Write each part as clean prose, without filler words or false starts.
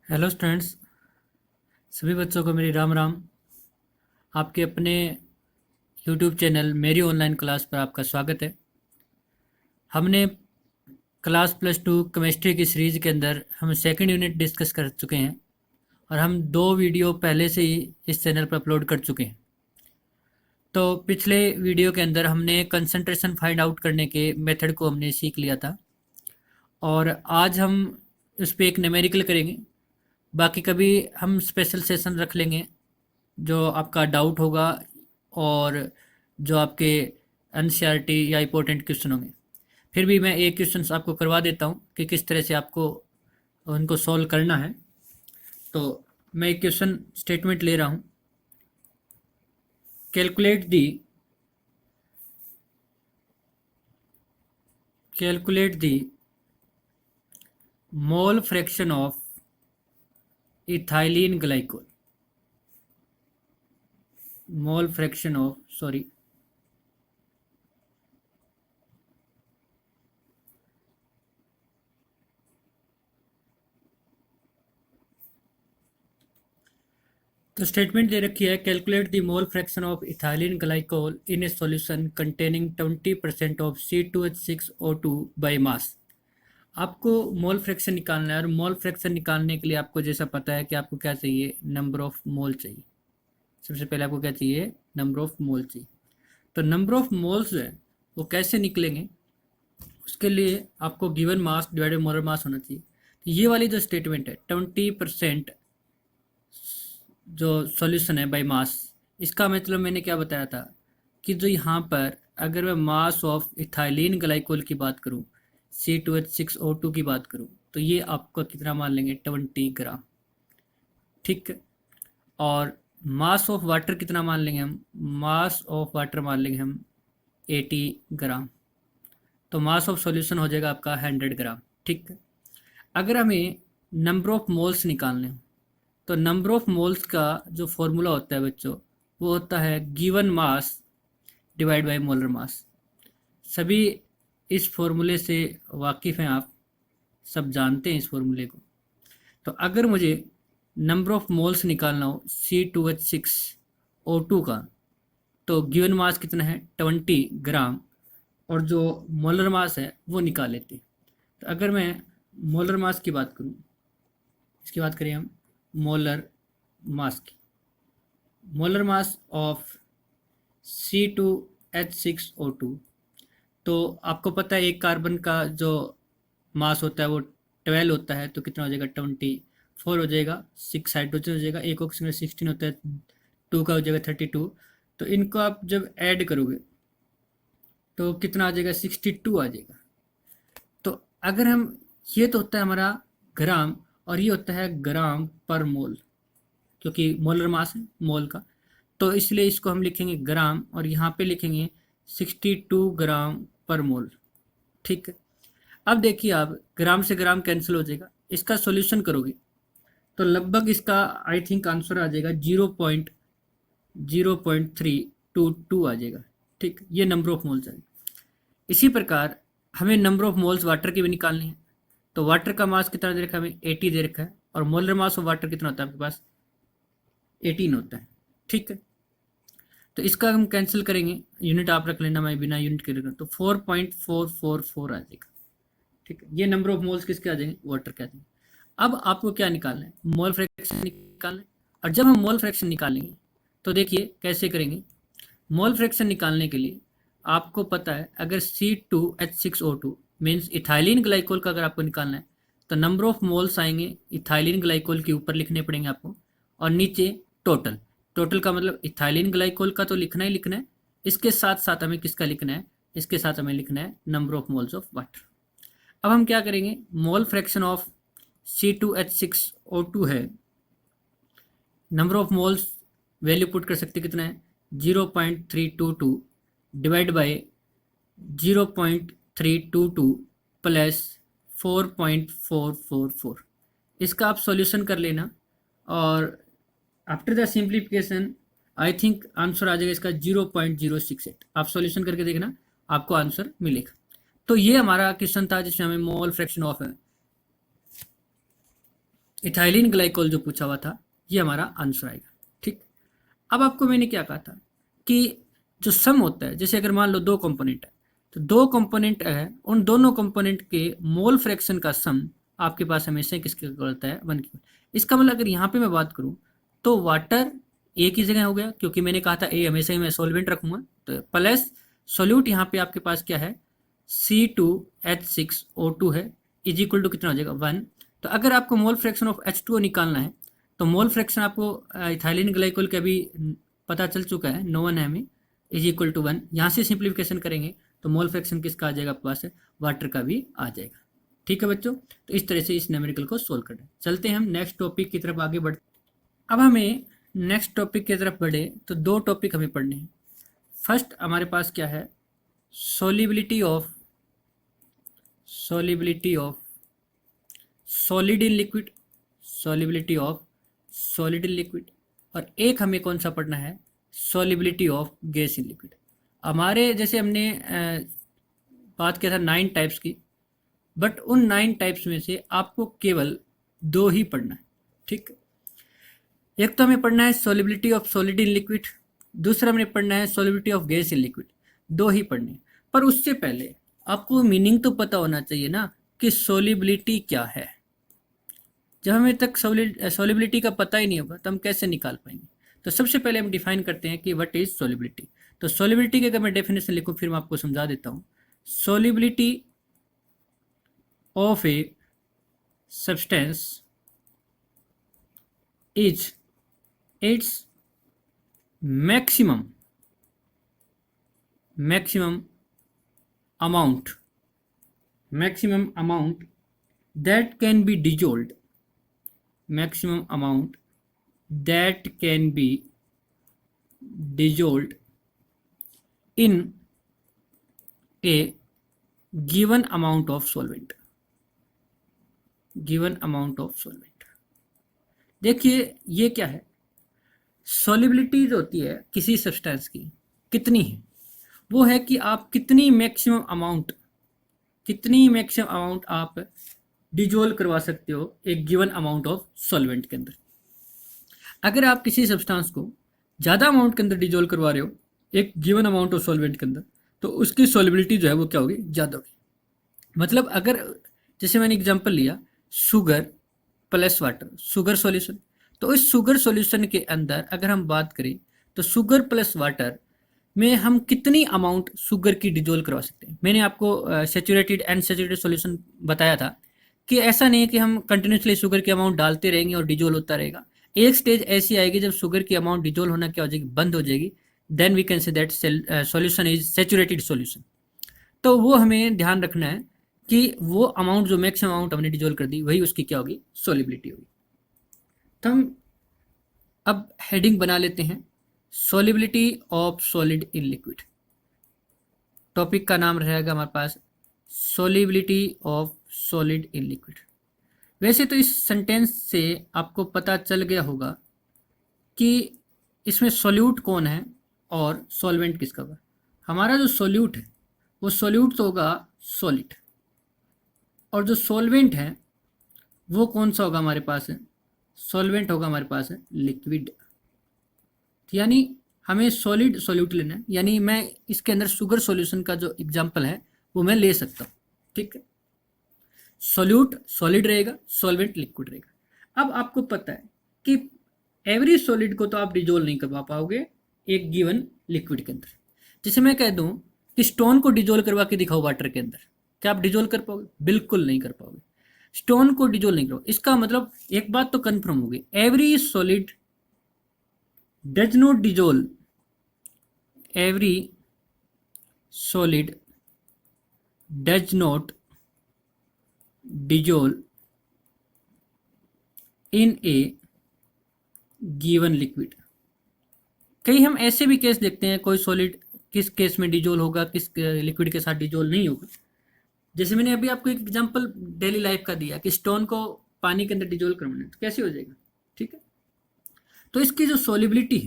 Hello students, सभी बच्चों को मेरी राम राम। आपके अपने यूट्यूब चैनल मेरी ऑनलाइन क्लास पर आपका स्वागत है। हमने क्लास +2 केमिस्ट्री की सीरीज़ के अंदर हम सेकंड यूनिट डिस्कस कर चुके हैं और हम 2 वीडियो पहले से ही इस चैनल पर अपलोड कर चुके हैं। तो पिछले वीडियो के अंदर हमने कंसंट्रेशन फाइंड आउट करने के मेथड को हमने सीख लिया था और आज हम उस पर एक न्यूमेरिकल करेंगे। बाकी कभी हम स्पेशल सेशन रख लेंगे जो आपका डाउट होगा और जो आपके एनसीईआरटी या इंपॉर्टेंट क्वेश्चन होंगे। फिर भी मैं एक क्वेश्चन आपको करवा देता हूँ कि किस तरह से आपको उनको सॉल्व करना है। तो मैं एक क्वेश्चन स्टेटमेंट ले रहा हूँ। Calculate the mole fraction of ethylene glycol. Mole fraction of sorry तो स्टेटमेंट दे रखी है, calculate the mole fraction of ethylene glycol in A solution containing 20% of C2H6O2 by mass. आपको मोल फ्रैक्शन निकालना है और मोल फ्रैक्शन निकालने के लिए आपको जैसा पता है कि आपको क्या चाहिए, नंबर ऑफ मोल चाहिए। सबसे पहले आपको क्या चाहिए, नंबर ऑफ मोल चाहिए। तो नंबर ऑफ मोल्स है वो कैसे निकलेंगे, उसके लिए आपको given mass divided molar mass होना चाहिए। तो ये वाली जो स्टेटमेंट है 20% जो सॉल्यूशन है बाय मास, इसका मतलब मैंने क्या बताया था कि जो यहाँ पर अगर मैं मास ऑफ इथाइलिन ग्लाइकोल की बात करूँ, C2H6O2 की बात करूँ, तो ये आपका कितना मान लेंगे, 20 ग्राम। ठीक है। और मास ऑफ वाटर कितना मान लेंगे हम, मास ऑफ वाटर मान लेंगे हम 80 ग्राम। तो मास ऑफ सॉल्यूशन हो जाएगा आपका 100 ग्राम। ठीक है। अगर हमें नंबर ऑफ मोल्स निकालने हो तो नंबर ऑफ मोल्स का जो फॉर्मूला होता है बच्चों, वो होता है given mass divide by molar mass. सभी इस फॉर्मूले से वाकिफ़ हैं, आप सब जानते हैं इस फॉर्मूले को। तो अगर मुझे नंबर ऑफ मोल्स निकालना हो C2H6O2 का, तो गिवन मास कितना है, 20 ग्राम, और जो मोलर मास है वो निकाल लेते हैं। तो अगर मैं मोलर मास की बात करूँ, इसकी बात करें हम मोलर मास की, मोलर मास ऑफ C2H6O2, तो आपको पता है एक कार्बन का जो मास होता है वो 12 होता है, तो कितना हो जाएगा, 24 हो जाएगा। 6 हाइड्रोजन हो जाएगा, एक ऑक्सीजन 16 होता है, 2 का हो जाएगा 32। तो इनको आप जब ऐड करोगे तो कितना आ जाएगा, 62 आ जाएगा। तो अगर हम, ये तो होता है हमारा ग्राम और ये होता है ग्राम पर मोल, क्योंकि मोलर मास है मोल का, तो इसलिए इसको हम लिखेंगे ग्राम और यहाँ पे लिखेंगे 62 ग्राम पर मोल। ठीक है। अब देखिए, आप ग्राम से ग्राम कैंसिल हो जाएगा, इसका सॉल्यूशन करोगे तो लगभग इसका आई थिंक आंसर आ जाएगा 0.0322 आ जाएगा। ठीक, ये नंबर ऑफ मोल्स है। इसी प्रकार हमें नंबर ऑफ मोल्स वाटर की भी निकालनी है। तो वाटर का मास कितना दे रखा है हमें, 80 दे रखा है, और मोलर मास ऑफ वाटर कितना होता है आपके पास, 18 होता है। ठीक है। तो इसका हम कैंसिल करेंगे, यूनिट आप रख लेना, मैं बिना यूनिट के रख, तो 4.444 आ जाएगा। ठीक है। ये नंबर ऑफ मोल्स किसके आ जाएंगे, वाटर के आ जाएंगे। अब आपको क्या निकालना है, मोल फ्रैक्शन निकालना है। और जब हम मोल फ्रैक्शन निकालेंगे तो देखिए कैसे करेंगे। मोल फ्रैक्शन निकालने के लिए आपको पता है, अगर C2H6O2 मीन्स इथाइलिन ग्लाइकोल का अगर आपको निकालना है, तो नंबर ऑफ मोल्स आएंगे इथाइलिन ग्लाइकोल के ऊपर लिखने पड़ेंगे आपको, और नीचे टोटल। टोटल का मतलब इथाइलिन ग्लाइकोल का तो लिखना ही लिखना है, इसके साथ साथ हमें किसका लिखना है, इसके साथ हमें लिखना है number of moles of water. अब हम क्या करेंगे, मोल फ्रैक्शन ऑफ C2H6O2 है, number of moles value put कर सकते कितना है, 0.322 डिवाइड बाय 0.322 प्लस 4.444। इसका आप सॉल्यूशन कर लेना, और after the simplification I think answer आ जाएगा इसका 0.068। आप सॉल्यूशन करके देखना, आपको आंसर मिलेगा। तो ये हमारा क्वेश्चन था जिसमें हमें मोल फ्रैक्शन ऑफ है इथाइलिन ग्लाइकोल जो पूछा हुआ था, ये हमारा आंसर आएगा। ठीक, अब आपको मैंने क्या कहा था कि जो सम होता है, जैसे अगर मान लो दो कंपोनेंट है, तो दो कंपोनेंट है, उन दोनों कंपोनेंट के मोल फ्रैक्शन का सम आपके पास हमेशा किसके इक्वल होता है, 1 के। इसका मतलब अगर यहाँ पे मैं बात करूँ तो वाटर ए की जगह हो गया, क्योंकि मैंने कहा था ए हमेशा ही मैं सॉल्वेंट रखूंगा, तो प्लस सोल्यूट यहाँ पे आपके पास क्या है, C2H6O2 है, इज इक्वल टू कितना हो जाएगा, 1। तो अगर आपको मोल फ्रैक्शन ऑफ H2O निकालना है, तो मोल फ्रैक्शन आपको इथाइलिन ग्लाइकोल का भी पता चल चुका है, नो वन है हमें, इज इक्वल टू 1। यहाँ से सिंप्लीफिकेशन करेंगे तो मोल फ्रैक्शन किसका आ जाएगा आपके पास, वाटर का भी आ जाएगा। ठीक है बच्चों, तो इस तरह से इस न्यूमेरिकल को सोल्व करना है। चलते हैं हम नेक्स्ट टॉपिक की तरफ आगे बढ़। अब हमें नेक्स्ट टॉपिक की तरफ बढ़े तो दो टॉपिक हमें पढ़ने हैं। फर्स्ट हमारे पास क्या है, solubility of solid in liquid, solubility of solid in liquid, और एक हमें कौन सा पढ़ना है, solubility of gas in liquid. हमारे जैसे हमने बात किया था 9 टाइप्स की, बट उन 9 टाइप्स में से आपको केवल 2 ही पढ़ना है। ठीक, एक तो हमें पढ़ना है solubility of solid in liquid, दूसरा हमें पढ़ना है solubility of gas in liquid. 2 ही पढ़ने हैं, पर उससे पहले आपको मीनिंग तो पता होना चाहिए ना कि सॉल्युबिलिटी क्या है। जब हमें तक सॉल्युबिलिटी का पता ही नहीं होगा तो हम कैसे निकाल पाएंगे। तो सबसे पहले हम डिफाइन करते हैं कि व्हाट इज सॉल्युबिलिटी। तो सॉल्युबिलिटी की अगर मैं डेफिनेशन लिखूं फिर मैं आपको समझा देता हूं। Solubility of a substance is it's maximum amount that can be dissolved, maximum amount that can be dissolved in a given amount of solvent, देखिए ये क्या है, सॉल्युबिलिटी जो होती है किसी सब्सटेंस की कितनी है, वो है कि आप कितनी मैक्सिमम अमाउंट आप डिजोल्व करवा सकते हो एक गिवन अमाउंट ऑफ सॉल्वेंट के अंदर। अगर आप किसी सब्सटेंस को ज़्यादा अमाउंट के अंदर डिजोल्व करवा रहे हो एक गिवन अमाउंट ऑफ सॉल्वेंट के अंदर, तो उसकी सॉल्युबिलिटी जो है वो क्या होगी, ज़्यादा होगी। मतलब अगर जैसे मैंने एग्जांपल लिया sugar plus water, sugar solution, तो इस शुगर सॉल्यूशन के अंदर अगर हम बात करें तो शुगर प्लस वाटर में हम कितनी अमाउंट शुगर की डिजोल्व करवा सकते हैं। मैंने आपको सेचुरेटेड एंड सैचुरेटेड सॉल्यूशन बताया था कि ऐसा नहीं है कि हम कंटिन्यूसली शुगर की अमाउंट डालते रहेंगे और डिजोल्व होता रहेगा। एक स्टेज ऐसी आएगी जब शुगर की अमाउंट डिजोल्व होना क्या हो जाएगी, बंद हो जाएगी, then we can say that solution is saturated solution. तो वो हमें ध्यान रखना है कि वो अमाउंट जो मैक्सिमम अमाउंट हमने डिजोल्व कर दी वही उसकी क्या होगी, सॉल्युबिलिटी होगी। तो हम अब हेडिंग बना लेते हैं, solubility of solid in liquid. Topic का नाम रहेगा हमारे पास solubility of solid in liquid. वैसे तो इस सेंटेंस से आपको पता चल गया होगा कि इसमें सॉल्यूट कौन है और सॉल्वेंट किसका होगा। हमारा जो सॉल्यूट है वो सॉल्यूट तो होगा सॉलिड, और जो सॉल्वेंट है वो कौन सा होगा हमारे पास है, सॉल्वेंट होगा हमारे पास है लिक्विड। यानी हमें सॉलिड सॉल्यूट लेना है, यानी मैं इसके अंदर शुगर सॉल्यूशन का जो एग्जांपल है वो मैं ले सकता हूँ। ठीक है, सॉल्यूट सॉलिड रहेगा, सॉल्वेंट लिक्विड रहेगा। अब आपको पता है कि एवरी सॉलिड को तो आप डिजोल्व नहीं करवा पाओगे एक गिवन लिक्विड के अंदर। जैसे मैं कह दूं कि स्टोन को डिजोल्व करवा के दिखाओ वाटर के अंदर, क्या आप डिजोल्व कर पाओगे, बिल्कुल नहीं कर पाओगे। स्टोन को डिजोल्व नहीं करो, इसका मतलब एक बात तो कंफर्म होगी, every solid does not dissolve, every solid does not dissolve in A given liquid. कई हम ऐसे भी केस देखते हैं कोई सॉलिड किस केस में डिजोल्व होगा, किस लिक्विड के साथ डिजोल्व नहीं होगा। जैसे मैंने अभी आपको एक एग्जांपल डेली लाइफ का दिया कि स्टोन को पानी के अंदर डिजोल्व करवाना है तो कैसे हो जाएगा। ठीक है, तो इसकी जो सॉल्युबिलिटी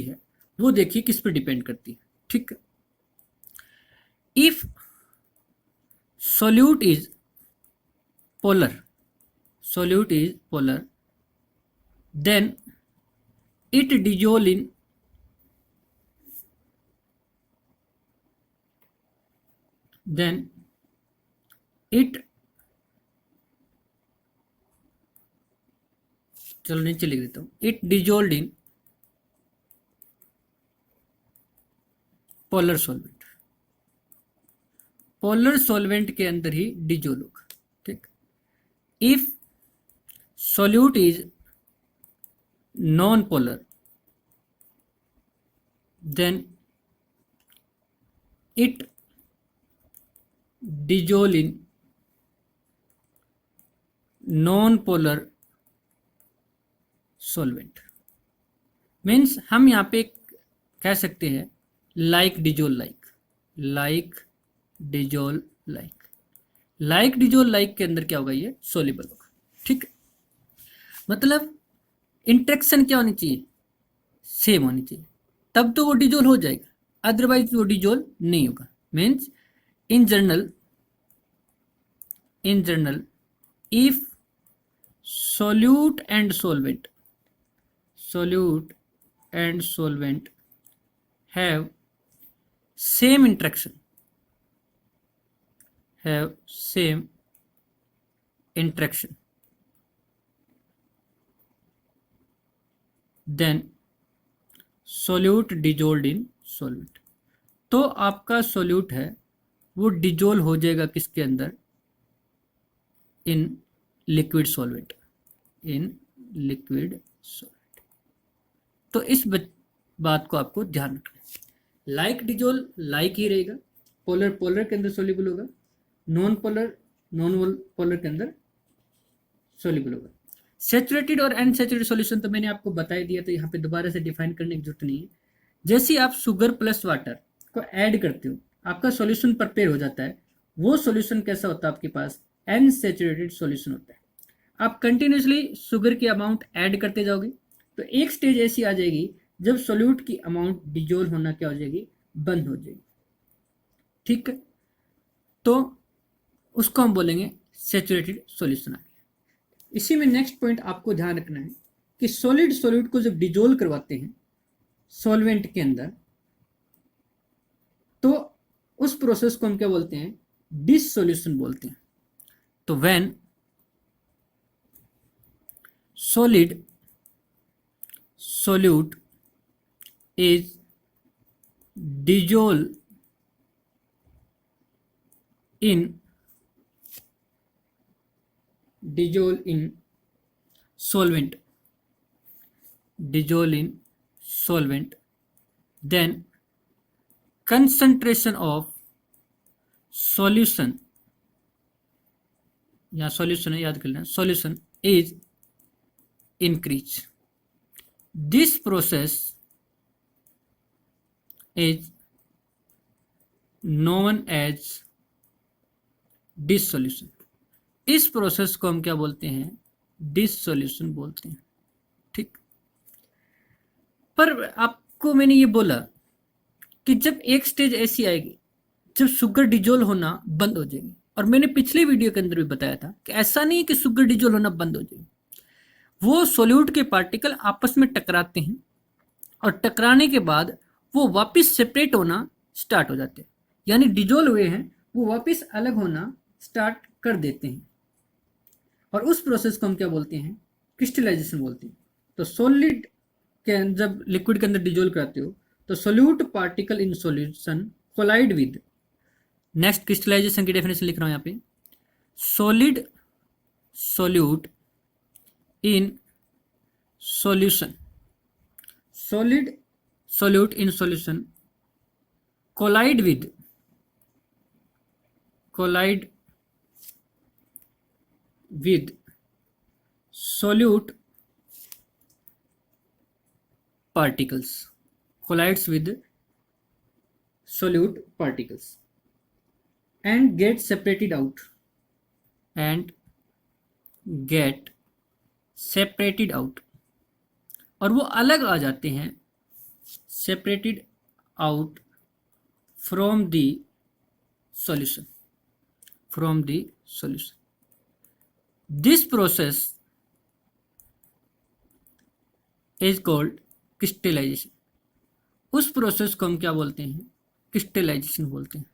है वो देखिए किस पर डिपेंड करती है। ठीक है, if solute is polar, solute is polar, then it dissolve in चलो नीचे लिख देता हूं, it dissolve in polar solvent, polar solvent के अंदर ही डिजोल्व होगा। ठीक, if solute is non polar then it dissolve in non polar solvent. Means हम यहाँ पे कह सकते हैं like dissolve like, like dissolve like, like dissolve like के अंदर क्या होगा, ये सोल्यूबल होगा। ठीक, मतलब इंटरेक्शन क्या होनी चाहिए, सेम होनी चाहिए, तब तो वो डिजोल हो जाएगा, अदरवाइज वो डिजोल नहीं होगा। Means in general if solute and solvent have same interaction, then solute dissolved in solvent। तो आपका सोल्यूट है वो डिजोल्व हो जाएगा किसके अंदर, इन लिक्विड सॉल्वेंट, तो इस बात को आपको ध्यान रखना है। लाइक डिजोल्व लाइक ही रहेगा, पोलर पोलर के अंदर सोल्यूबल होगा, नॉन पोलर के अंदर सोल्यूबल होगा। सैचुरेटेड और अनसैचुरेटेड सॉल्यूशन तो मैंने आपको बता ही दिया, तो यहाँ पे दोबारा से डिफाइन करने की जरूरत नहीं है। जैसे आप शुगर प्लस वाटर को ऐड करते हो, आपका सॉल्यूशन प्रिपेयर हो जाता है, वो सॉल्यूशन कैसा होता है आपके पास, अनसैचुरेटेड सॉल्यूशन होता है। आप कंटिन्यूसली शुगर की अमाउंट ऐड करते जाओगे तो एक स्टेज ऐसी आ जाएगी जब सोल्यूट की अमाउंट डिजोल्व होना क्या हो जाएगी, बंद हो जाएगी। ठीक है, तो उसको हम बोलेंगे सैचुरेटेड सॉल्यूशन आ गया। इसी में नेक्स्ट पॉइंट आपको ध्यान रखना है कि सॉलिड सोल्यूट को जब डिजोल्व करवाते हैं सॉल्वेंट के अंदर, तो उस प्रोसेस को हम क्या बोलते हैं, डिसोल्यूशन बोलते हैं। तो when solid solute is dissolved in solvent, then concentration of solution, यहाँ solution है, याद कर लेना, solution is increase। This process is known as dissolution। इस प्रोसेस को हम क्या बोलते हैं, डिसोल्यूशन बोलते हैं। ठीक, पर आपको मैंने ये बोला कि जब एक स्टेज ऐसी आएगी जब शुगर डिजोल्व होना बंद हो जाएगी, और मैंने पिछले वीडियो के अंदर भी बताया था कि ऐसा नहीं है कि शुगर डिजोल्व होना बंद हो जाएगी, वो सोल्यूट के पार्टिकल आपस में टकराते हैं और टकराने के बाद वो वापस सेपरेट होना स्टार्ट हो जाते हैं, यानी डिजोल्व हुए हैं वो वापस अलग होना स्टार्ट कर देते हैं, और उस प्रोसेस को हम क्या बोलते हैं, क्रिस्टलाइजेशन बोलते हैं। तो सॉलिड के जब लिक्विड के अंदर डिजोल्व कराते हो तो solute particle in solution collide with, next crystallization की डेफिनेशन लिख रहा हूं यहाँ पे, solid solute in solution, solid solute in solution collide with solute particles, collides with solute particles and get separated out, और वो अलग आ जाते हैं, separated out from the solution, this process is called crystallization. उस प्रोसेस को हम क्या बोलते हैं? क्रिस्टलाइजेशन बोलते हैं।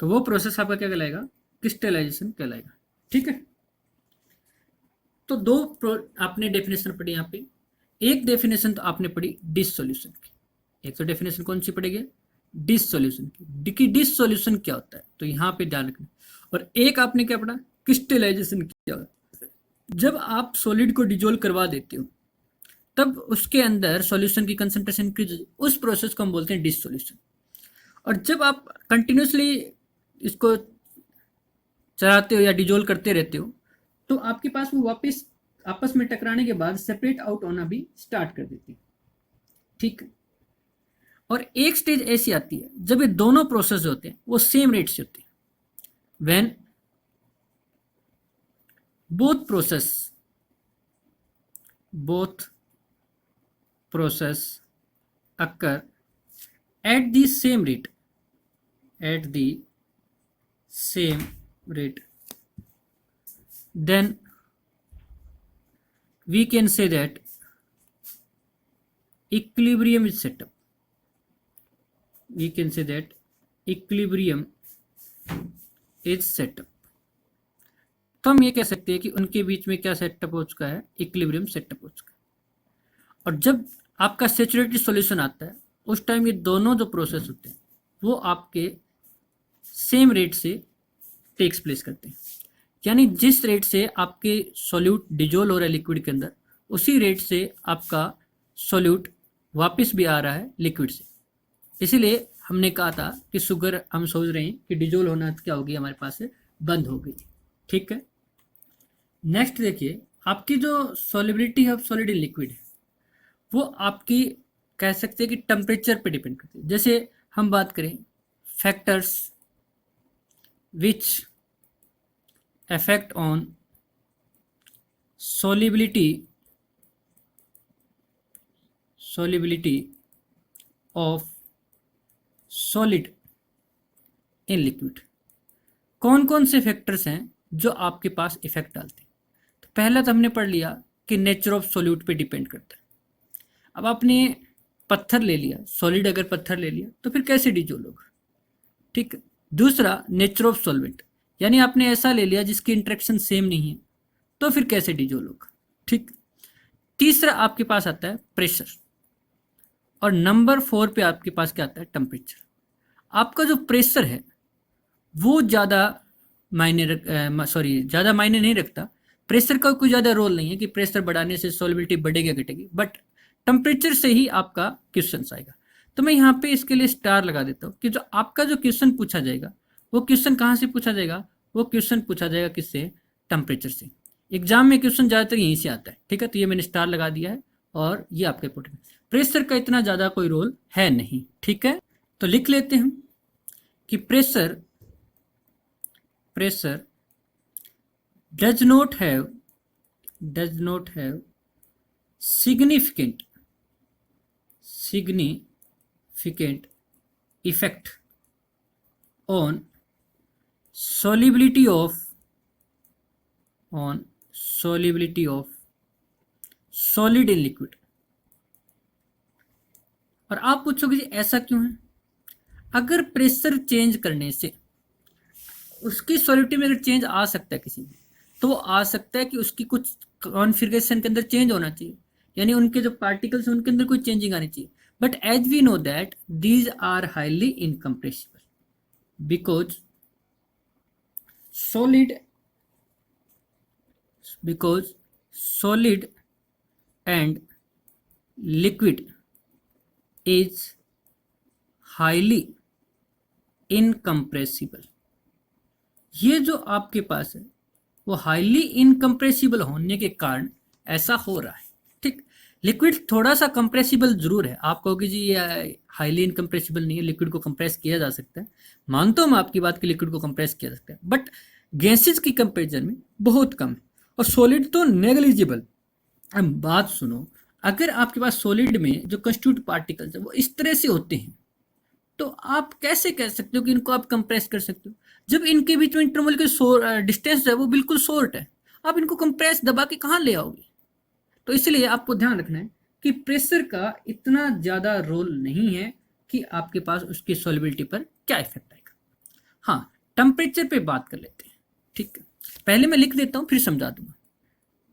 तो वो प्रोसेस आपका क्या कहलाएगा? क्रिस्टलाइजेशन कहलाएगा। ठीक है। तो आपने डेफिनेशन पढ़ी यहाँ पे। एक डेफिनेशन तो आपने पढ़ी डिसोल्यूशन की। एक तो डेफिनेशन कौन सी पढ़ेगी? डिसोल्यूशन की। डिसोल्यूशन क्या होता है, तो यहाँ पे ध्यान रखना। और एक आपने क्या पढ़ा? क्रिस्टलाइजेशन क्या होता है। जब आप सॉलिड को डिजोल्व करवा देते हो तब उसके अंदर सॉल्यूशन की कंसंट्रेशन इंक्रीज, उस प्रोसेस को हम बोलते हैं डिसोल्यूशन। और जब आप कंटिन्यूसली इसको चलाते हो या डिजोल्व करते रहते हो तो आपके पास वो वापस आपस में टकराने के बाद सेपरेट आउट होना भी स्टार्ट कर देती है। ठीक है। और एक स्टेज ऐसी आती है जब ये दोनों प्रोसेस होते हैं वो सेम रेट से होते हैं। When both process occur at the same rate, then we can say that equilibrium is set up. तो हम ये कह सकते हैं कि उनके बीच में क्या सेटअप हो चुका है? इक्विलिब्रियम सेटअप हो चुका है। और जब आपका सैचुरेटेड सॉल्यूशन आता है उस टाइम ये दोनों जो प्रोसेस होते हैं वो आपके सेम रेट से टेक्स प्लेस करते हैं। यानी जिस रेट से आपके सॉल्यूट डिजोल्व हो रहा है लिक्विड के अंदर, उसी रेट से आपका सॉल्यूट वापस भी आ रहा है लिक्विड से। इसीलिए हमने कहा था कि शुगर हम सोच रहे हैं कि डिजोल्व होना क्या होगी, हमारे पास से बंद हो गई। ठीक है। नेक्स्ट देखिए, आपकी जो solubility of solid in liquid है वो आपकी कह सकते हैं कि टेम्परेचर पे डिपेंड करती है। जैसे हम बात करें factors which affect on solubility of solid in liquid। कौन कौन से फैक्टर्स हैं जो आपके पास इफेक्ट डालते हैं? तो पहला तो हमने पढ़ लिया कि नेचर ऑफ सॉल्यूट पे डिपेंड करता है। अब आपने पत्थर ले लिया, सॉलिड अगर पत्थर ले लिया तो फिर कैसे डिजोल्व होगा? ठीक। दूसरा नेचर ऑफ सॉल्वेंट, यानी आपने ऐसा ले लिया जिसकी इंटरेक्शन सेम नहीं है तो फिर कैसे डिजोल्व होगा? ठीक। तीसरा आपके पास आता है प्रेशर, और नंबर 4 पे आपके पास क्या आता है? टेम्परेचर। आपका जो प्रेशर है वो ज़्यादा मायने नहीं रखता। प्रेशर का कोई ज़्यादा रोल नहीं है कि प्रेशर बढ़ाने से सॉल्युबिलिटी बढ़ेगी घटेगी, बट टेम्परेचर से ही आपका क्वेश्चन आएगा। तो मैं यहाँ पे इसके लिए स्टार लगा देता हूँ कि जो आपका जो क्वेश्चन पूछा जाएगा वो क्वेश्चन कहाँ से पूछा जाएगा? वो क्वेश्चन पूछा जाएगा किससे? टेम्परेचर से। एग्जाम में क्वेश्चन ज़्यादातर यहीं से आता है। ठीक है। तो ये मैंने स्टार लगा दिया है और ये आपका इंपॉर्टेंट। प्रेशर का इतना ज़्यादा कोई रोल है नहीं। ठीक है। तो लिख लेते हैं कि pressure does not have significant effect on solubility of solid in liquid। और आप पूछोगे जी ऐसा क्यों है? अगर प्रेशर चेंज करने से उसकी सॉल्युबिलिटी में अगर चेंज आ सकता है किसी में, तो आ सकता है कि उसकी कुछ कॉन्फ़िगरेशन के अंदर चेंज होना चाहिए, यानी उनके जो पार्टिकल्स हैं उनके अंदर कोई चेंजिंग आनी चाहिए। But as we know that these are highly incompressible because solid and liquid is highly incompressible। ये जो आपके पास है वो हाईली इनकम्प्रेसिबल होने के कारण ऐसा हो रहा है। ठीक। लिक्विड थोड़ा सा कंप्रेसिबल जरूर है। आप कहोगे जी ये हाईली इनकम्प्रेसिबल नहीं है, लिक्विड को कंप्रेस किया जा सकता है। मानता हूं मैं आपकी बात कि लिक्विड को कंप्रेस किया जा सकता है, बट गैसेज की कंपेरिजन में बहुत कम है, और सॉलिड तो नेग्लिजिबल। अब बात सुनो, अगर आपके पास सॉलिड में जो कंस्टिट्यूट पार्टिकल्स है वो इस तरह से होते हैं तो आप कैसे कह सकते हो कि इनको आप कंप्रेस कर सकते हो, जब इनके बीच में इंटरमोलिकुलर डिस्टेंस जो है वो बिल्कुल शॉर्ट है, आप इनको कंप्रेस दबा के कहाँ ले आओगे। तो इसलिए आपको ध्यान रखना है कि प्रेशर का इतना ज़्यादा रोल नहीं है कि आपके पास उसकी सॉल्युबिलिटी पर क्या इफेक्ट आएगा। हाँ, टेम्परेचर पे बात कर लेते हैं, ठीक है। पहले मैं लिख देता हूँ फिर समझा दूंगा।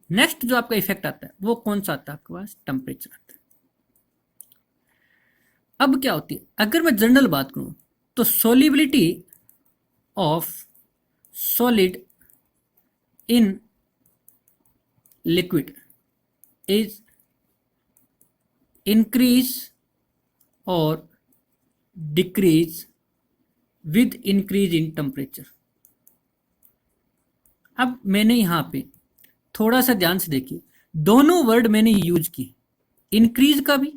नेक्स्ट जो आपका इफेक्ट आता है वो कौन सा आता है आपके पास, टेम्परेचर आता है। अब क्या होती है, अगर मैं जनरल बात करूँ तो solubility of solid in liquid is increase और decrease with increase in temperature. अब मैंने यहां पे थोड़ा सा ध्यान से देखिए, दोनों वर्ड मैंने यूज किए, इंक्रीज का भी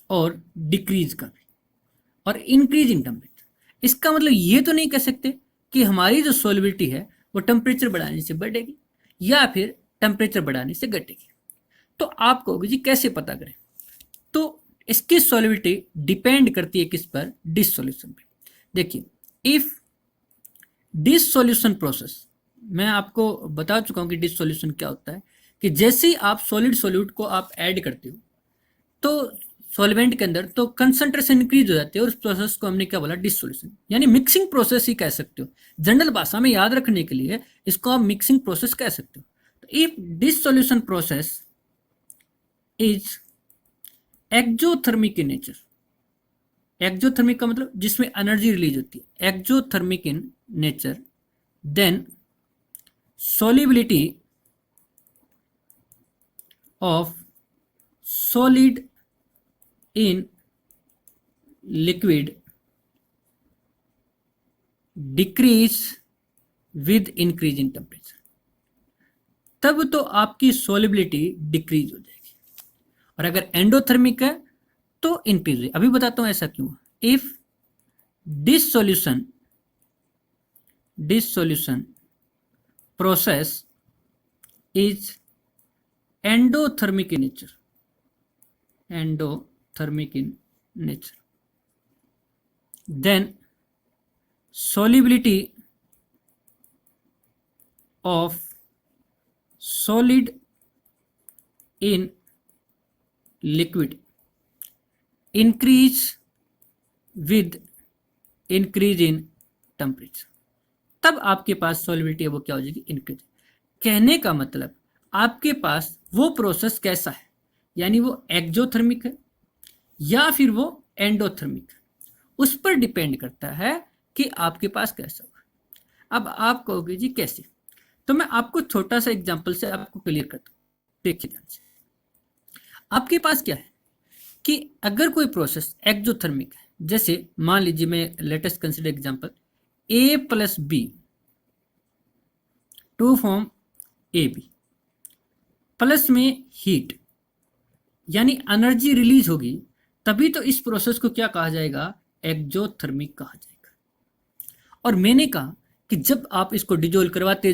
और डिक्रीज का भी, और इंक्रीज इन टेम्परेचर। इसका मतलब ये तो नहीं कह सकते कि हमारी जो सॉल्युबिलिटी है वो टेम्परेचर बढ़ाने से बढ़ेगी या फिर टेम्परेचर बढ़ाने से घटेगी। तो आप कहोगे जी कैसे पता करें, तो इसकी सॉल्युबिलिटी डिपेंड करती है किस पर, डिसोल्यूशन पे। देखिए, इफ डिसोल्यूशन प्रोसेस, मैं आपको बता चुका हूं कि डिसोल्यूशन क्या होता है, कि जैसे ही आप सॉलिड सॉल्यूट को आप ऐड करते हो तो सॉल्वेंट के अंदर तो कंसंट्रेशन इंक्रीज हो जाती है, और उस प्रोसेस को हमने क्या बोला, डिसोल्यूशन, यानी मिक्सिंग प्रोसेस ही कह सकते हो। जनरल भाषा में याद रखने के लिए इसको आप मिक्सिंग प्रोसेस कह सकते हो। तो if dissolution process is exothermic in nature, exothermic का मतलब जिसमें एनर्जी रिलीज होती है, exothermic in nature, then solubility of solid in liquid decrease with increase in temperature। तब तो आपकी solubility डिक्रीज हो जाएगी, और अगर एंडोथर्मिक है तो इंक्रीज हो। अभी बताता हूं ऐसा क्यों। If dissolution process is endothermic in nature, endothermic in nature, then solubility of solid in liquid increase with increase in temperature। तब आपके पास सॉल्युबिलिटी है वो क्या हो जाएगी, इंक्रीज। कहने का मतलब आपके पास वो प्रोसेस कैसा है, यानी वो एक्जोथर्मिक है या फिर वो एंडोथर्मिक है, उस पर डिपेंड करता है कि आपके पास कैसा होगा। अब आप कहोगे जी कैसे, तो मैं आपको छोटा सा एग्जांपल से आपको क्लियर करता हूँ। देखिए ध्यान से, आपके पास क्या है कि अगर कोई प्रोसेस एक्जोथर्मिक है, जैसे मान लीजिए मैं latest consider example A plus B to form A B, plus में हीट यानी एनर्जी रिलीज होगी, तभी तो इस प्रोसेस को क्या कहा जाएगा, एक्जोथर्मिक कहा जाएगा। और मैंने कहा कि जब आप इसको डिजोल्व करवाते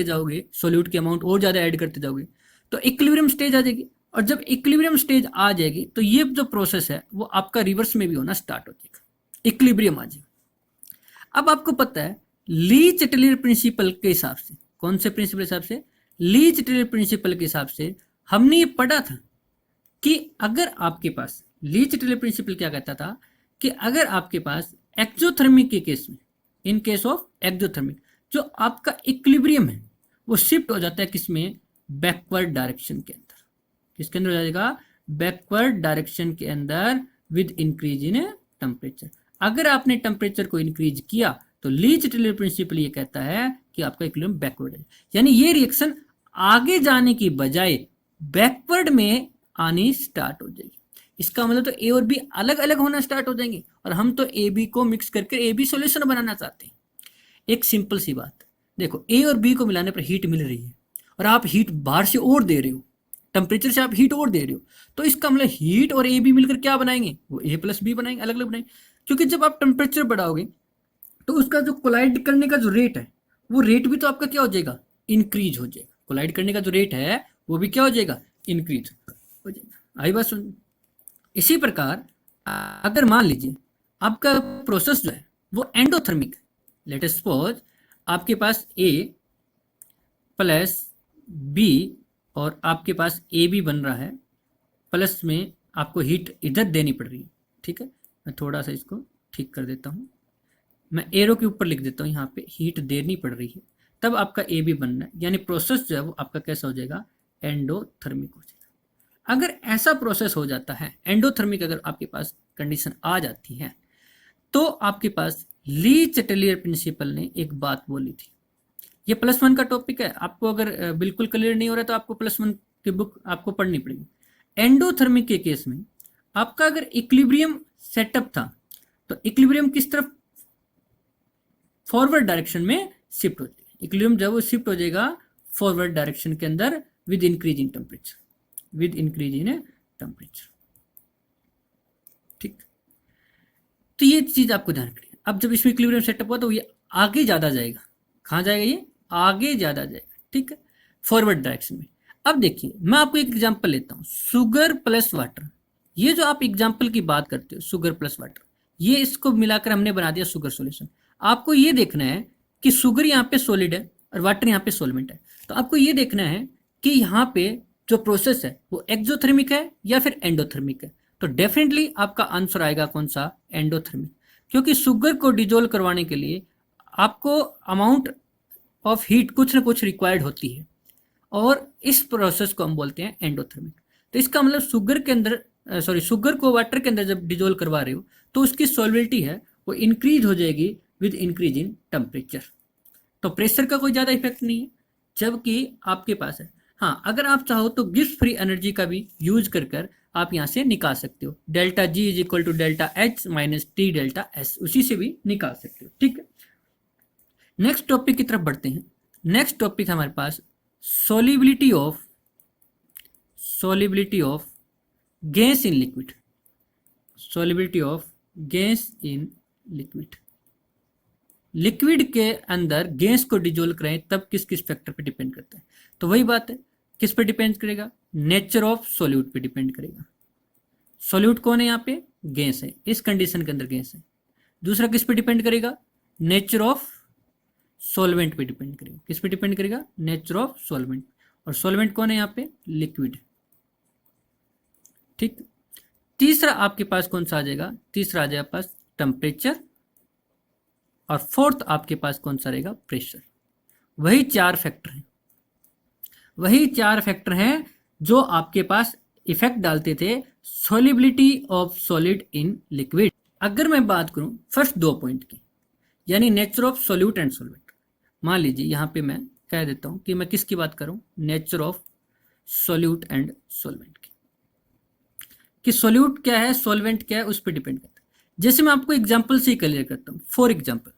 जाओगे सोल्यूट की अमाउंट और ज़्यादा ऐड करते जाओगे तो इक्विलिब्रियम स्टेज आ जाएगी, और जब इक्विलिब्रियम स्टेज आ जाएगी तो ये जो प्रोसेस है वो आपका रिवर्स में भी होना स्टार्ट हो जाएगा, इक्विलिब्रियम आ जाएगा। अब आपको पता है ली चैटलियर प्रिंसिपल के हिसाब से, कौन से प्रिंसिपल के हिसाब से, ली चैटलियर प्रिंसिपल के हिसाब से हमने ये पढ़ा था कि अगर आपके पास, ली चैटलियर प्रिंसिपल क्या कहता था कि अगर आपके पास एक्जोथर्मिक के केस में, इन केस ऑफ एक्जोथर्मिक, जो आपका इक्विलिब्रियम है वो शिफ्ट हो जाता है किसमें, बैकवर्ड डायरेक्शन के अंदर। किसके अंदर हो जाएगा, बैकवर्ड डायरेक्शन के अंदर विद इंक्रीज इन टेम्परेचर। अगर आपने टेम्परेचर को इंक्रीज किया तो ली चैटलियर प्रिंसिपल ये कहता है कि आपका इक्विलिब्रियम बैकवर्ड है, यानी ये रिएक्शन आगे जाने की बजाय बैकवर्ड में आनी स्टार्ट हो जाएगी। इसका मतलब तो ए और बी अलग अलग होना स्टार्ट हो जाएंगे, और हम तो ए बी को मिक्स करके ए बी सोल्यूशन बनाना चाहते हैं। एक सिंपल सी बात देखो, ए और बी को मिलाने पर हीट मिल रही है और आप हीट बाहर से और दे रहे हो, टेम्परेचर से आप हीट और दे रहे हो, तो इसका मतलब हीट और ए बी मिलकर क्या बनाएंगे, वो ए प्लस बी बनाएंगे, अलग अलग बनाएंगे। क्योंकि जब आप टेम्परेचर बढ़ाओगे तो उसका जो कोलाइड करने का जो रेट है वो रेट भी तो आपका क्या हो जाएगा, इंक्रीज हो जाएगा। कोलाइड करने का जो रेट है वो भी क्या हो जाएगा, इंक्रीज हो जाएगा। आई बात सुन। इसी प्रकार अगर मान लीजिए आपका प्रोसेस जो है वो एंडोथर्मिक है। लेट अस सपोज आपके पास ए प्लस बी और आपके पास ए बी बन रहा है, प्लस में आपको हीट इधर देनी पड़ रही है। ठीक है, मैं थोड़ा सा इसको ठीक कर देता हूँ, मैं एरो के ऊपर लिख देता हूँ, यहाँ पे हीट देनी पड़ रही है, तब आपका ए बी बनना है, यानी प्रोसेस जो है वो आपका कैसा हो जाएगा, एंडोथर्मिक हो जाएगा। अगर ऐसा प्रोसेस हो जाता है एंडोथर्मिक, अगर आपके पास कंडीशन आ जाती है, तो आपके पास ली चैटलियर प्रिंसिपल ने एक बात बोली थी। ये +1 का टॉपिक है, आपको अगर बिल्कुल क्लियर नहीं हो रहा तो आपको +1 की बुक आपको पढ़नी पड़ेगी। एंडोथर्मिक के केस में आपका अगर इक्विलिब्रियम सेटअप था, तो इक्विलिब्रियम किस तरफ, फॉरवर्ड डायरेक्शन में शिफ्ट हो जाएगा। इक्विलिब्रियम जब वो शिफ्ट हो जाएगा फॉरवर्ड डायरेक्शन के अंदर with increase in temperature, with increase in temperature. ठीक, तो ये चीज आपको ध्यान रखनी है। अब जब इसमें इक्विलिब्रियम सेटअप हुआ तो ये आगे ज्यादा जाएगा, कहाँ जाएगा, ये आगे ज्यादा जाएगा। ठीक है, फॉरवर्ड डायरेक्शन में। अब देखिए मैं आपको एक एग्जांपल लेता हूँ, शुगर प्लस वाटर। ये जो आप एग्जांपल की बात करते हो शुगर प्लस वाटर, ये इसको मिलाकर हमने बना दिया शुगर सॉल्यूशन। आपको ये देखना है कि शुगर यहाँ पे सॉलिड है और वाटर यहाँ पे सॉल्वेंट है, तो आपको ये देखना है कि यहाँ पे जो प्रोसेस है वो एक्सोथर्मिक है या फिर एंडोथर्मिक है। तो डेफिनेटली आपका आंसर आएगा कौन सा, एंडोथर्मिक, क्योंकि शुगर को डिजोल्व करवाने के लिए आपको अमाउंट ऑफ हीट कुछ ना कुछ रिक्वायर्ड होती है, और इस प्रोसेस को हम बोलते हैं एंडोथर्मिक। तो इसका मतलब शुगर के अंदर शुगर को वाटर के अंदर जब डिजोल्व करवा रहे हो तो उसकी सॉल्युबिलिटी है वो इंक्रीज हो जाएगी विद इंक्रीज इन टेम्परेचर। तो प्रेशर का कोई ज़्यादा इफेक्ट नहीं है, जबकि आपके पास है। हाँ, अगर आप चाहो तो गिब्स फ्री एनर्जी का भी यूज कर कर आप यहाँ से निकाल सकते हो, delta G is equal to delta H minus T delta S, उसी से भी निकाल सकते हो। ठीक है, नेक्स्ट टॉपिक की तरफ बढ़ते हैं। नेक्स्ट टॉपिक हमारे पास solubility of gas in liquid, solubility of gas in liquid। Liquid के अंदर गैस को डिजोल्व करें तब किस किस फैक्टर पे डिपेंड करता है, तो वही बात है, किस पे डिपेंड करेगा, नेचर ऑफ सॉल्यूट पे डिपेंड करेगा। सॉल्यूट कौन है, यहाँ पे गैस है, इस कंडीशन के अंदर गैस है। दूसरा किस पे डिपेंड करेगा, नेचर ऑफ सॉल्वेंट पे डिपेंड करेगा। किस पे डिपेंड करेगा, नेचर ऑफ सॉल्वेंट, और सॉल्वेंट कौन है यहाँ पे, लिक्विड। ठीक, तीसरा आपके पास कौन सा आ जाएगा, तीसरा आ जाएगा पास टेम्परेचर, और फोर्थ आपके पास कौन सा रहेगा, प्रेशर। वही चार फैक्टर हैं, वही चार फैक्टर हैं जो आपके पास इफेक्ट डालते थे solubility of solid in liquid. अगर मैं बात करूं फर्स्ट दो पॉइंट की, यानी nature of solute and solvent, मान लीजिए यहाँ पे मैं कह देता हूँ कि मैं किसकी बात करूँ, nature of solute and solvent की, कि सॉल्यूट क्या है सॉल्वेंट क्या है उस पर डिपेंड करता है। जैसे मैं आपको एग्जांपल से ही क्लियर करता हूँ, for example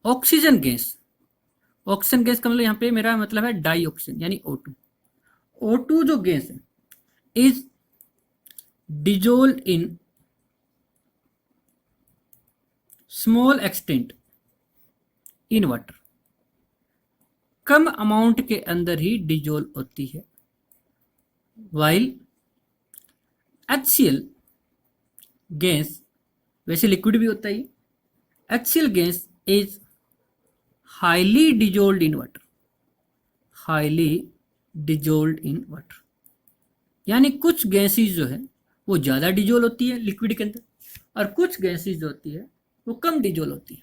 oxygen gas, oxygen gas का मतलब यहाँ पे मेरा मतलब है डाई ऑक्सीजन यानी O2। O2 जो गैस है is dissolve in small extent in water, come amount के अंदर ही डिजोल्व होती है, वाइल HCl गैस, वैसे लिक्विड भी होता है, HCl gas is highly dissolve in water, highly dissolve in water, यानी कुछ गैसेज जो है वो ज़्यादा डिजोल्व होती है लिक्विड के अंदर, और कुछ गैसेज जो होती है वो कम डिजोल्व होती है।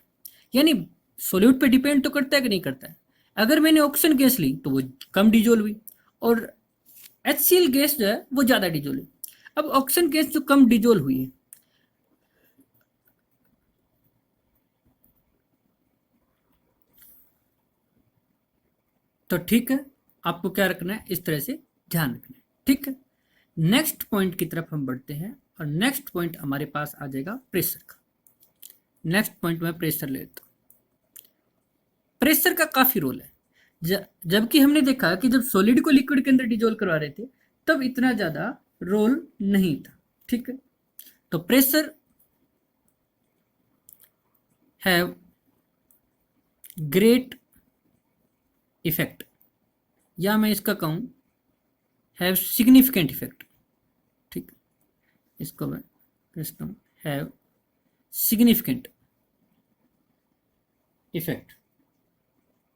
यानी सॉल्यूट पे डिपेंड तो करता है कि नहीं करता है। अगर मैंने ऑक्सीजन गैस ली तो वो कम डिजोल्व हुई, और HCl गैस जो है वो ज़्यादा डिजोल्व हुई। अब ऑक्सीजन गैस जो कम डिजोल्व हुई है, तो ठीक है, आपको क्या रखना है, इस तरह से ध्यान रखना है। ठीक है, नेक्स्ट पॉइंट की तरफ हम बढ़ते हैं, और नेक्स्ट पॉइंट हमारे पास आ जाएगा प्रेशर का। नेक्स्ट पॉइंट में प्रेशर ले लेता हूँ। प्रेशर का काफी रोल है, जबकि हमने देखा कि जब सॉलिड को लिक्विड के अंदर डिजोल्व करवा रहे थे तब इतना ज्यादा रोल नहीं था। ठीक है, तो प्रेशर हैव ग्रेट इफेक्ट, या मैं इसका कहूं हैव सिग्निफिकेंट इफेक्ट। ठीक, इसको मैं custom have significant effect,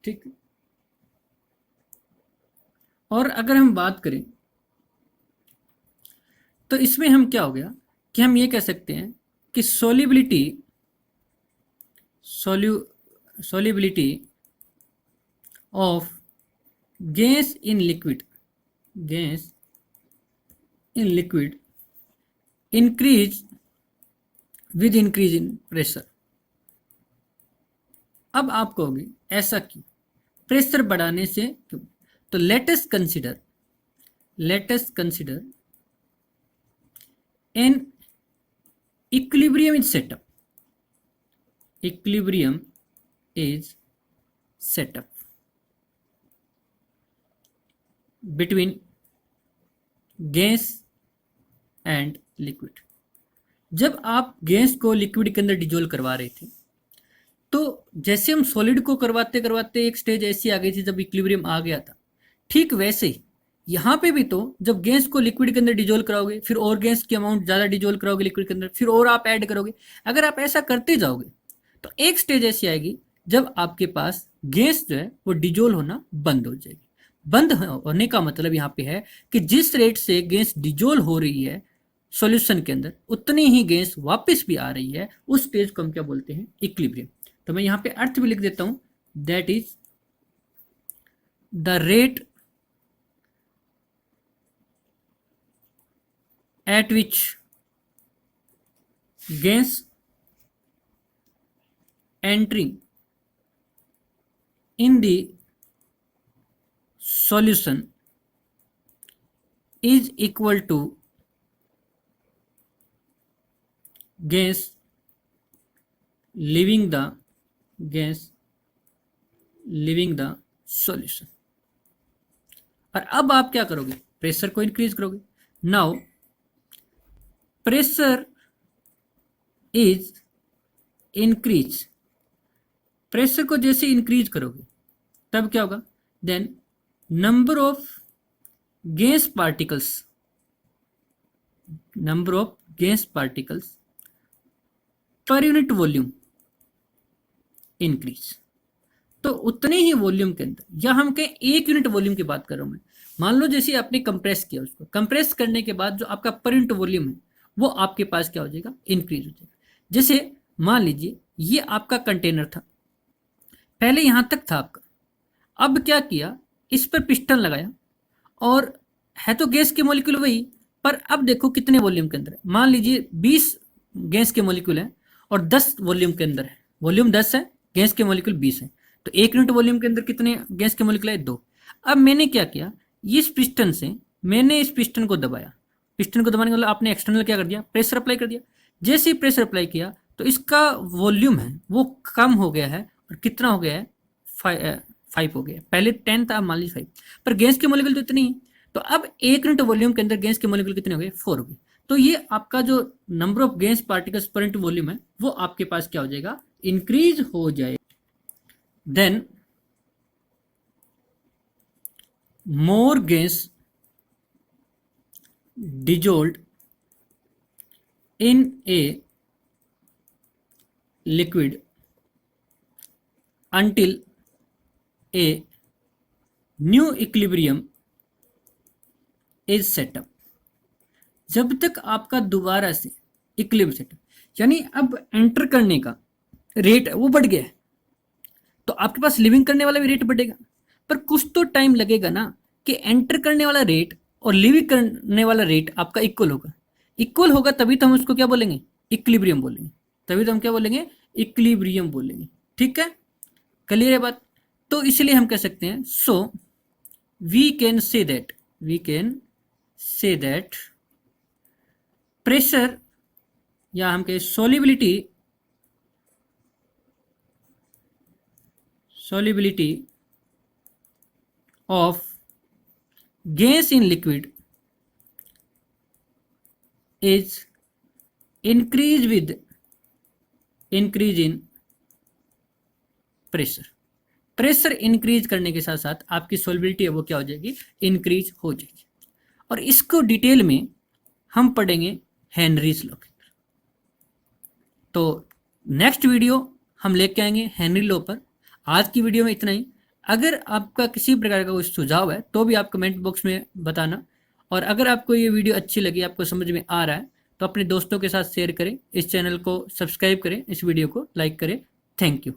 ठीक। और अगर हम बात करें तो इसमें हम क्या हो गया कि हम ये कह सकते हैं कि solubility of gas in liquid increase with increase in pressure। अब आप कहोगे ऐसा क्यों, प्रेशर बढ़ाने से क्यों? तो let us consider N equilibrium is set up between gas and liquid. जब आप गैस को लिक्विड के अंदर डिजोल्व करवा रहे थे तो जैसे हम सॉलिड को करवाते करवाते एक स्टेज ऐसी आ गई थी जब इक्विलिब्रियम आ गया था, ठीक वैसे ही यहाँ पे भी तो जब गैस को लिक्विड के अंदर डिजोल्व कराओगे, फिर और गैस की अमाउंट ज़्यादा डिजोल्व कराओगे लिक्विड के अंदर, फिर और आप ऐड करोगे। अगर आप ऐसा करते जाओगे तो एक स्टेज ऐसी आएगी जब आपके पास गैस जो है वो डिजोल्व होना बंद हो जाएगी। बंद होने का मतलब यहाँ पे है कि जिस रेट से गैस डिजोल्व हो रही है सॉल्यूशन के अंदर उतनी ही गैस वापस भी आ रही है, उस स्टेज को हम क्या बोलते हैं, इक्विलिब्रियम। तो मैं यहाँ पे अर्थ भी लिख देता हूँ, that is the rate at which gas entering in the solution is equal to gas leaving the solution। और अब आप क्या करोगे, प्रेशर को इंक्रीज करोगे। Now pressure is increase, pressure को जैसे इंक्रीज करोगे तब क्या होगा, then number of gas particles per unit volume increase. तो उतने ही वॉल्यूम के अंदर, या हम कहें एक यूनिट वॉल्यूम की बात कर रहा हूं मैं, मान लो जैसे आपने कंप्रेस किया, उसको कंप्रेस करने के बाद जो आपका पर यूनिट वॉल्यूम है वो आपके पास क्या हो जाएगा, इंक्रीज हो जाएगा। जैसे मान लीजिए ये आपका कंटेनर था, पहले यहां तक था आपका, अब क्या किया, इस पर पिस्टन लगाया और है तो गैस के मॉलिक्यूल वही, पर अब देखो कितने वॉल्यूम के अंदर है। मान लीजिए 20 गैस के मॉलिक्यूल है और 10 वॉल्यूम के अंदर है, वॉल्यूम 10 है, गैस के मॉलिक्यूल 20 है, तो एक यूनिट वॉल्यूम के अंदर कितने गैस के मॉलिक्यूल है, 2। अब मैंने क्या किया, इस पिस्टन से मैंने इस पिस्टन को दबाया, पिस्टन को दबाने का मतलब आपने एक्सटर्नल क्या कर दिया, प्रेशर अप्लाई कर दिया। जैसे ही प्रेशर अप्लाई किया तो इसका वॉल्यूम है वो कम हो गया है, और कितना हो गया है, 5 हो गया। पहले 10 था, मान लीजिए 5, पर गैस के मॉलिक्यूल तो इतनी है, तो अब एक यूनिट वॉल्यूम के अंदर गैस के मॉलिक्यूल कितने हो गए, 4 हो गए। तो ये आपका जो number of gas particles per unit volume है वो आपके पास क्या हो जाएगा, इंक्रीज हो जाएगा। Then more gas dissolved in a liquid until a new equilibrium is set up। जब तक आपका दोबारा से इक्विलिब्रियम सेटअप, यानी अब एंटर करने का रेट है वो बढ़ गया है, तो आपके पास लिविंग करने वाला भी रेट बढ़ेगा, पर कुछ तो टाइम लगेगा ना कि एंटर करने वाला रेट और लिविंग करने वाला रेट आपका इक्वल होगा, तभी तो हम उसको क्या बोलेंगे, इक्विलिब्रियम बोलेंगे, तभी तो हम क्या बोलेंगे, इक्विलिब्रियम बोलेंगे। ठीक है, क्लियर है बात। तो इसलिए हम कह सकते हैं, so we can say that pressure, या हम कहें solubility of gas in liquid is increase with increase in pressure increase करने के साथ साथ आपकी सोलिबिलिटी है वो क्या हो जाएगी, इंक्रीज हो जाएगी। और इसको डिटेल में हम पढ़ेंगे हेनरीज लॉ के अंदर। तो नेक्स्ट वीडियो हम लेके आएंगे हेनरी लो पर। आज की वीडियो में इतना ही। अगर आपका किसी प्रकार का कोई सुझाव है तो भी आप कमेंट बॉक्स में बताना, और अगर आपको ये वीडियो अच्छी लगी, आपको समझ में आ रहा है, तो अपने दोस्तों के साथ शेयर करें, इस चैनल को सब्सक्राइब करें, इस वीडियो को लाइक करें। Thank you.